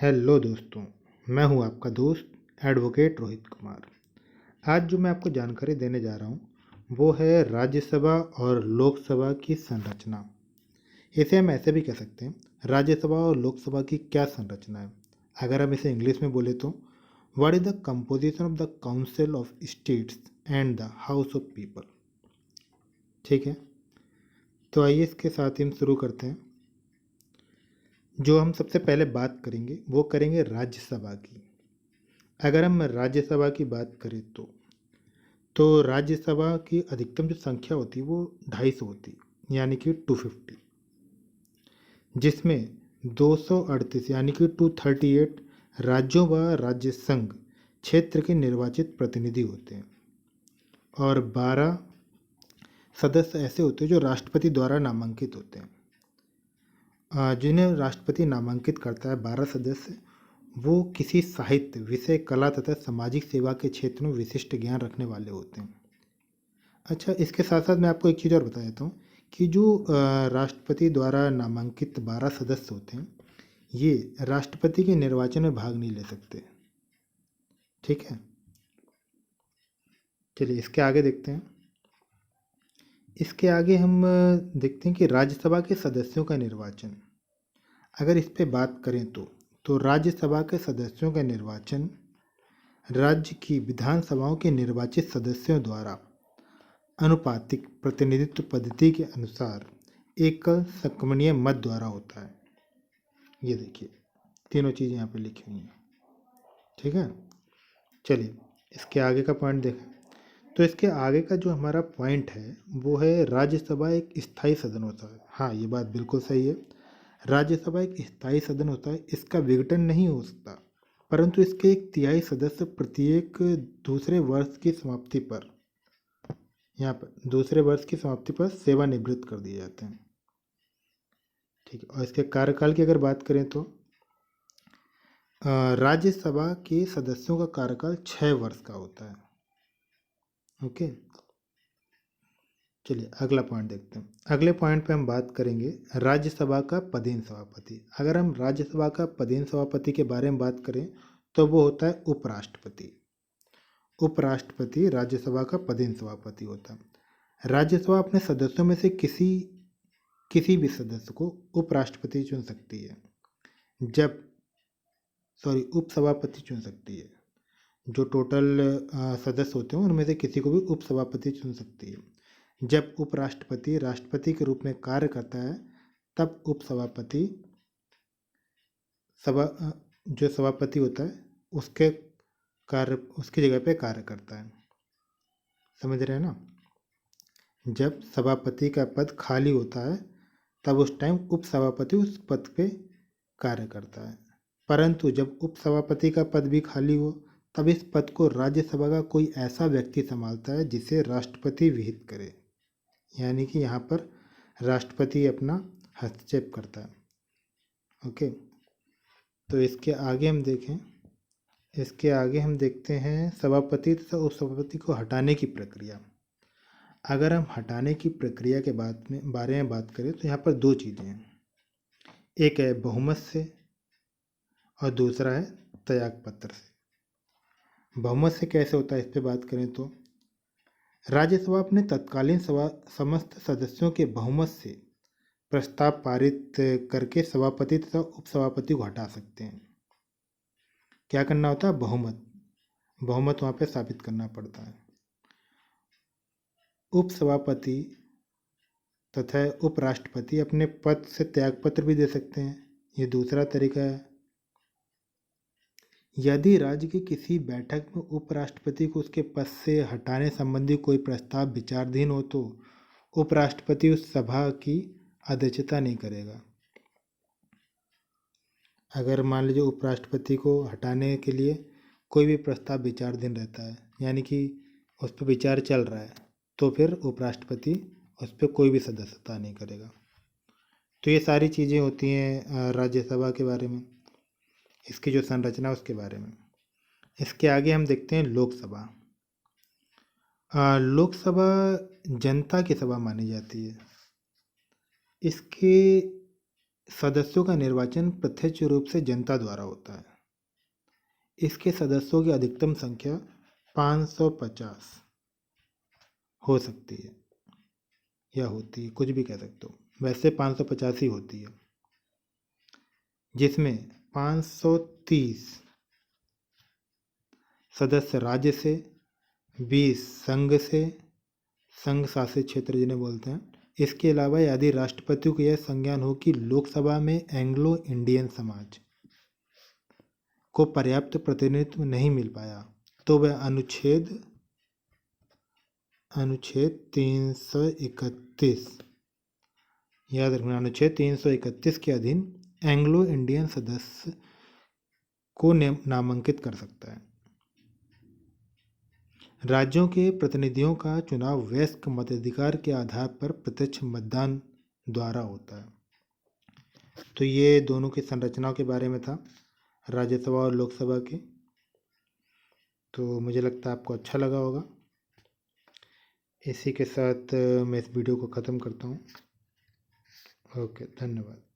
Hello दोस्तों, मैं हूं आपका दोस्त एडवोकेट रोहित कुमार। आज जो मैं आपको जानकारी देने जा रहा हूं वो है राज्यसभा और लोकसभा की संरचना। इसे हम ऐसे भी कह सकते हैं, राज्यसभा और लोकसभा की क्या संरचना है। अगर हम इसे इंग्लिश में बोले तो what is the composition of the council of states and the house of people. ठीक है, तो आइए इसके साथ ही हम शुरू करते हैं। जो हम सबसे पहले बात करेंगे वो करेंगे राज्यसभा की। अगर हम राज्यसभा की बात करें तो राज्यसभा की अधिकतम जो संख्या होती है वो 250 होती है, यानी कि 250, जिसमें 238 यानी कि 238 राज्यों व राज्य संघ क्षेत्र के निर्वाचित प्रतिनिधि होते हैं और 12 सदस्य ऐसे होते हैं जो राष्ट्रपति द्वारा नामांकित होते हैं। जिन्हें राष्ट्रपति नामांकित करता है 12 सदस्य, वो किसी साहित्य, विषय, कला तथा सामाजिक सेवा के क्षेत्र में विशिष्ट ज्ञान रखने वाले होते हैं। अच्छा, इसके साथ साथ मैं आपको एक चीज़ और बता देता हूँ कि जो राष्ट्रपति द्वारा नामांकित 12 सदस्य होते हैं, ये राष्ट्रपति के निर्वाचन में भाग नहीं ले सकते। ठीक है, चलिए इसके आगे देखते हैं। इसके आगे हम देखते हैं कि राज्यसभा के सदस्यों का निर्वाचन। अगर इस पे बात करें तो राज्यसभा के सदस्यों का निर्वाचन राज्य की विधानसभाओं के निर्वाचित सदस्यों द्वारा अनुपातिक प्रतिनिधित्व पद्धति के अनुसार एकल संक्रमणीय मत द्वारा होता है। ये देखिए, तीनों चीज़ें यहाँ पे लिखी हुई हैं। ठीक है, चलिए इसके आगे का पॉइंट देखें। तो इसके आगे का जो हमारा पॉइंट है वो है राज्यसभा एक स्थायी सदन होता है। हाँ, ये बात बिल्कुल सही है, राज्यसभा एक स्थायी सदन होता है। इसका विघटन नहीं हो सकता, परंतु इसके 1/3 सदस्य प्रत्येक दूसरे वर्ष की समाप्ति पर, यहाँ पर दूसरे वर्ष की समाप्ति पर सेवानिवृत्त कर दिए जाते हैं। ठीक है, और इसके कार्यकाल की अगर बात करें तो राज्यसभा के सदस्यों का कार्यकाल 6 वर्ष का होता है। ओके, चलिए अगला पॉइंट देखते हैं। अगले पॉइंट पे हम बात करेंगे राज्यसभा का पदेन सभापति। अगर हम राज्यसभा का पदेन सभापति के बारे में बात करें तो वो होता है उपराष्ट्रपति। उपराष्ट्रपति राज्यसभा का पदेन सभापति होता है। राज्यसभा अपने सदस्यों में से किसी भी सदस्य को उपराष्ट्रपति चुन सकती है, उपसभापति चुन सकती है। जो टोटल सदस्य होते हैं उनमें से किसी को भी उपसभापति चुन सकती है। जब उपराष्ट्रपति राष्ट्रपति के रूप में कार्य करता है तब उपसभापति जो सभापति होता है उसकी जगह पे कार्य करता है। समझ रहे हैं ना? जब सभापति का पद खाली होता है तब उस टाइम उपसभापति उस पद पे कार्य करता है, परंतु जब उपसभापति का पद भी खाली हो तब इस पद को राज्यसभा का कोई ऐसा व्यक्ति संभालता है जिसे राष्ट्रपति विहित करे, यानी कि यहाँ पर राष्ट्रपति अपना हस्तक्षेप करता है। ओके, तो इसके आगे हम देखते हैं सभापति तथा उपसभापति को हटाने की प्रक्रिया। अगर हम हटाने की प्रक्रिया के बारे में बात करें तो यहाँ पर 2 चीज़ें हैं, एक है बहुमत से और दूसरा है त्यागपत्र से। बहुमत से कैसे होता है इस पर बात करें तो राज्यसभा अपने तत्कालीन समस्त सदस्यों के बहुमत से प्रस्ताव पारित करके सभापति तथा उपसभापति को हटा सकते हैं। क्या करना होता है? बहुमत वहाँ पे साबित करना पड़ता है। उपसभापति तथा उपराष्ट्रपति अपने पद से त्यागपत्र भी दे सकते हैं, ये दूसरा तरीका है। यदि राज्य की किसी बैठक में उपराष्ट्रपति को उसके पद से हटाने संबंधी कोई प्रस्ताव विचाराधीन हो तो उपराष्ट्रपति उस सभा की अध्यक्षता नहीं करेगा। अगर मान लीजिए उपराष्ट्रपति को हटाने के लिए कोई भी प्रस्ताव विचाराधीन रहता है, यानी कि उस पर विचार चल रहा है, तो फिर उपराष्ट्रपति उस पर कोई भी सदस्यता नहीं करेगा। तो ये सारी चीज़ें होती हैं राज्यसभा के बारे में, इसकी जो संरचना उसके बारे में। इसके आगे हम देखते हैं लोकसभा। लोकसभा जनता की सभा मानी जाती है। इसके सदस्यों का निर्वाचन प्रत्यक्ष रूप से जनता द्वारा होता है। इसके सदस्यों की अधिकतम संख्या 550 हो सकती है या होती है, कुछ भी कह सकते हो। वैसे 550 ही होती है, जिसमें 530 सदस्य राज्य से, 20 संघ से, संघ शासित क्षेत्र जिन्हें बोलते हैं। इसके अलावा यदि राष्ट्रपति को यह संज्ञान हो कि लोकसभा में एंग्लो इंडियन समाज को पर्याप्त प्रतिनिधित्व नहीं मिल पाया, तो वह अनुच्छेद 331, याद रखना, अनुच्छेद 331 के अधीन एंग्लो इंडियन सदस्य को नामांकित कर सकता है। राज्यों के प्रतिनिधियों का चुनाव वयस्क मताधिकार के आधार पर प्रत्यक्ष मतदान द्वारा होता है। तो ये दोनों की संरचनाओं के बारे में था, राज्यसभा और लोकसभा की। तो मुझे लगता है आपको अच्छा लगा होगा। इसी के साथ मैं इस वीडियो को ख़त्म करता हूँ। ओके, धन्यवाद।